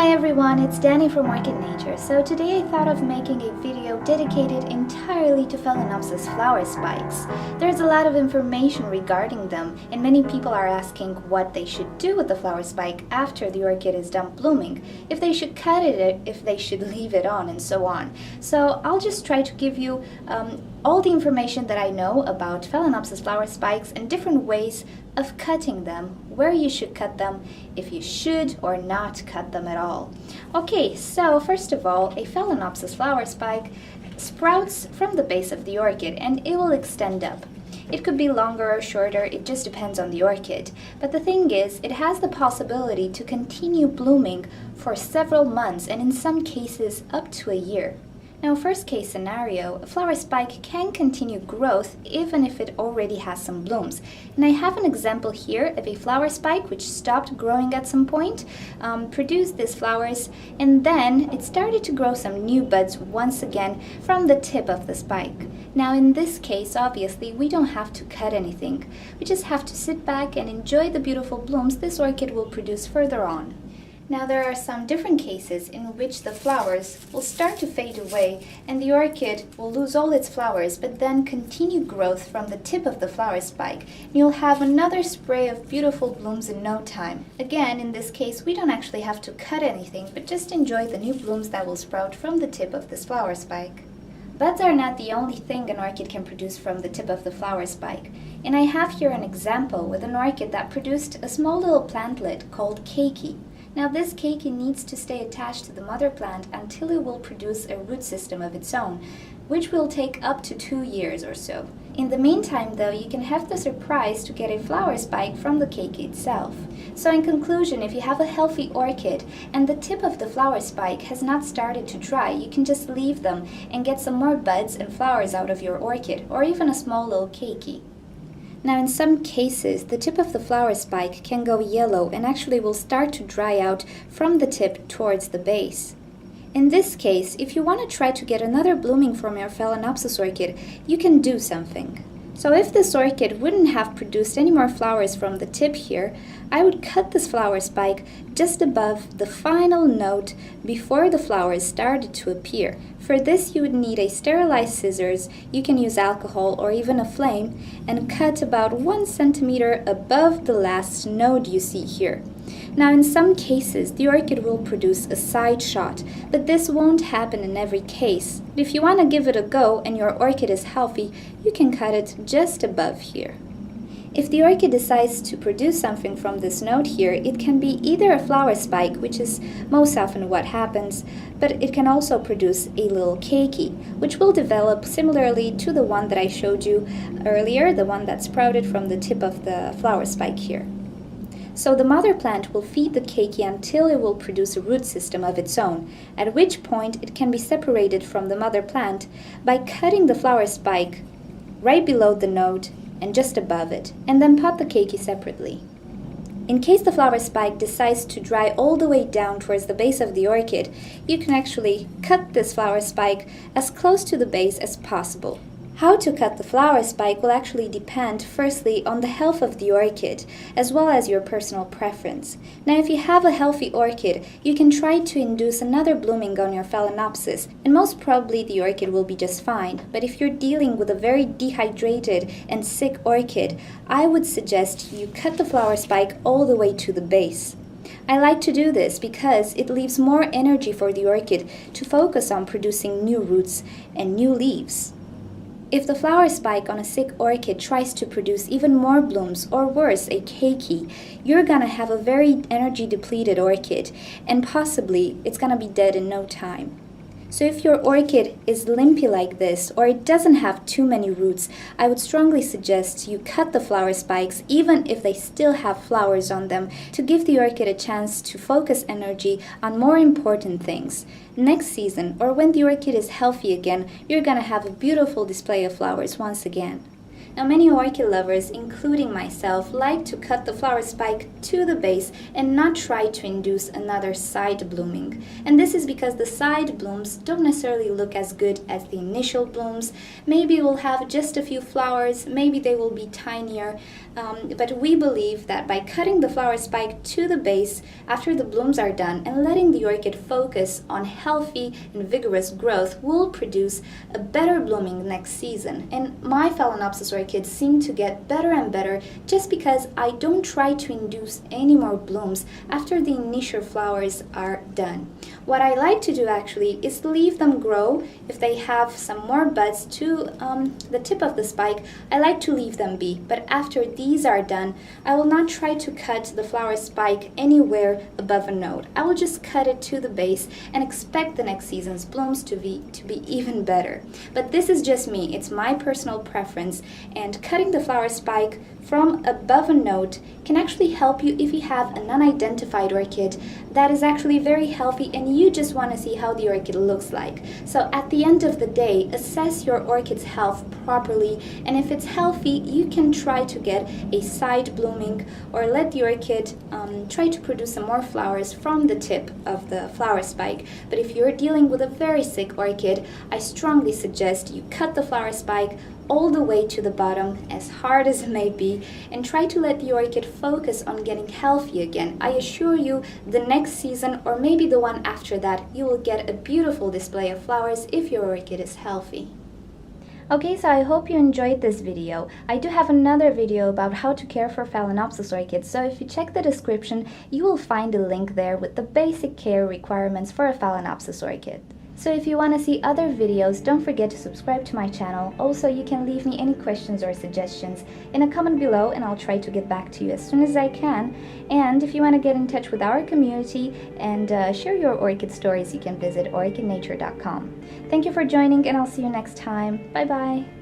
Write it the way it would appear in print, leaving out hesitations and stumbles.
Hi everyone, it's Danny from Orchid Nature. So today I thought of making a video dedicated entirely to Phalaenopsis flower spikes. There's a lot of information regarding them, and many people are asking what they should do with the flower spike after the orchid is done blooming, if they should cut it, if they should leave it on, and so on. So I'll just try to give you all the information that I know about Phalaenopsis flower spikes and different ways of cutting them, where you should cut them, if you should or not cut them at all. Okay, so first of all, a Phalaenopsis flower spike sprouts from the base of the orchid and it will extend up. It could be longer or shorter, it just depends on the orchid. But the thing is, it has the possibility to continue blooming for several months and in some cases up to a year. Now, first case scenario, a flower spike can continue growth even if it already has some blooms. And I have an example here of a flower spike which stopped growing at some point, produced these flowers, and then it started to grow some new buds once again from the tip of the spike. Now, in this case, obviously, we don't have to cut anything. We just have to sit back and enjoy the beautiful blooms this orchid will produce further on. Now, there are some different cases in which the flowers will start to fade away and the orchid will lose all its flowers but then continue growth from the tip of the flower spike. And you'll have another spray of beautiful blooms in no time. Again, in this case, we don't actually have to cut anything but just enjoy the new blooms that will sprout from the tip of this flower spike. Buds are not the only thing an orchid can produce from the tip of the flower spike. And I have here an example with an orchid that produced a small little plantlet called keiki. Now, this keiki needs to stay attached to the mother plant until it will produce a root system of its own, which will take up to 2 years or so. In the meantime, though, you can have the surprise to get a flower spike from the keiki itself. So in conclusion, if you have a healthy orchid and the tip of the flower spike has not started to dry, you can just leave them and get some more buds and flowers out of your orchid, or even a small little keiki. Now, in some cases, the tip of the flower spike can go yellow and actually will start to dry out from the tip towards the base. In this case, if you want to try to get another blooming from your Phalaenopsis orchid, you can do something. So if this orchid wouldn't have produced any more flowers from the tip here, I would cut this flower spike just above the final note before the flowers started to appear. For this, you would need a sterilized scissors. You can use alcohol or even a flame and cut about 1 centimeter above the last node you see here. Now, in some cases, the orchid will produce a side shot, but this won't happen in every case. If you want to give it a go and your orchid is healthy, you can cut it just above here. If the orchid decides to produce something from this node here, it can be either a flower spike, which is most often what happens, but it can also produce a little keiki, which will develop similarly to the one that I showed you earlier, the one that sprouted from the tip of the flower spike here. So the mother plant will feed the keiki until it will produce a root system of its own, at which point it can be separated from the mother plant by cutting the flower spike right below the node and just above it, and then pot the keiki separately. In case the flower spike decides to dry all the way down towards the base of the orchid, you can actually cut this flower spike as close to the base as possible. How to cut the flower spike will actually depend firstly on the health of the orchid, as well as your personal preference. Now, if you have a healthy orchid, you can try to induce another blooming on your Phalaenopsis, and most probably the orchid will be just fine. But if you're dealing with a very dehydrated and sick orchid, I would suggest you cut the flower spike all the way to the base. I like to do this because it leaves more energy for the orchid to focus on producing new roots and new leaves. If the flower spike on a sick orchid tries to produce even more blooms, or worse, a keiki, you're gonna have a very energy depleted orchid, and possibly it's gonna be dead in no time. So if your orchid is limpy like this, or it doesn't have too many roots, I would strongly suggest you cut the flower spikes even if they still have flowers on them, to give the orchid a chance to focus energy on more important things. Next season, or when the orchid is healthy again, you're gonna have a beautiful display of flowers once again. Now, many orchid lovers, including myself, like to cut the flower spike to the base and not try to induce another side blooming. And this is because the side blooms don't necessarily look as good as the initial blooms. Maybe we'll have just a few flowers, maybe they will be tinier, but we believe that by cutting the flower spike to the base after the blooms are done and letting the orchid focus on healthy and vigorous growth will produce a better blooming next season. And my Phalaenopsis orchids seem to get better and better just because I don't try to induce any more blooms after the initial flowers are done. What I like to do actually is leave them grow. If they have some more buds to the tip of the spike, I like to leave them be. But after these are done, I will not try to cut the flower spike anywhere above a node. I will just cut it to the base and expect the next season's blooms to be even better. But this is just me, it's my personal preference, and cutting the flower spike from above a node can actually help you if you have an unidentified orchid that is actually very healthy and you just want to see how the orchid looks like. So at the end of the day, assess your orchid's health properly, and if it's healthy, you can try to get a side blooming or let the orchid try to produce some more flowers from the tip of the flower spike. But if you're dealing with a very sick orchid, I strongly suggest you cut the flower spike all the way to the bottom, as hard as it may be, and try to let the orchid focus on getting healthy again. I assure you, the next season, or maybe the one after that, you will get a beautiful display of flowers if your orchid is healthy. Okay, so I hope you enjoyed this video. I do have another video about how to care for Phalaenopsis orchids, so if you check the description, you will find a link there with the basic care requirements for a Phalaenopsis orchid. So if you want to see other videos, don't forget to subscribe to my channel. Also, you can leave me any questions or suggestions in a comment below and I'll try to get back to you as soon as I can. And if you want to get in touch with our community and share your orchid stories, you can visit orchidnature.com. Thank you for joining and I'll see you next time. Bye bye!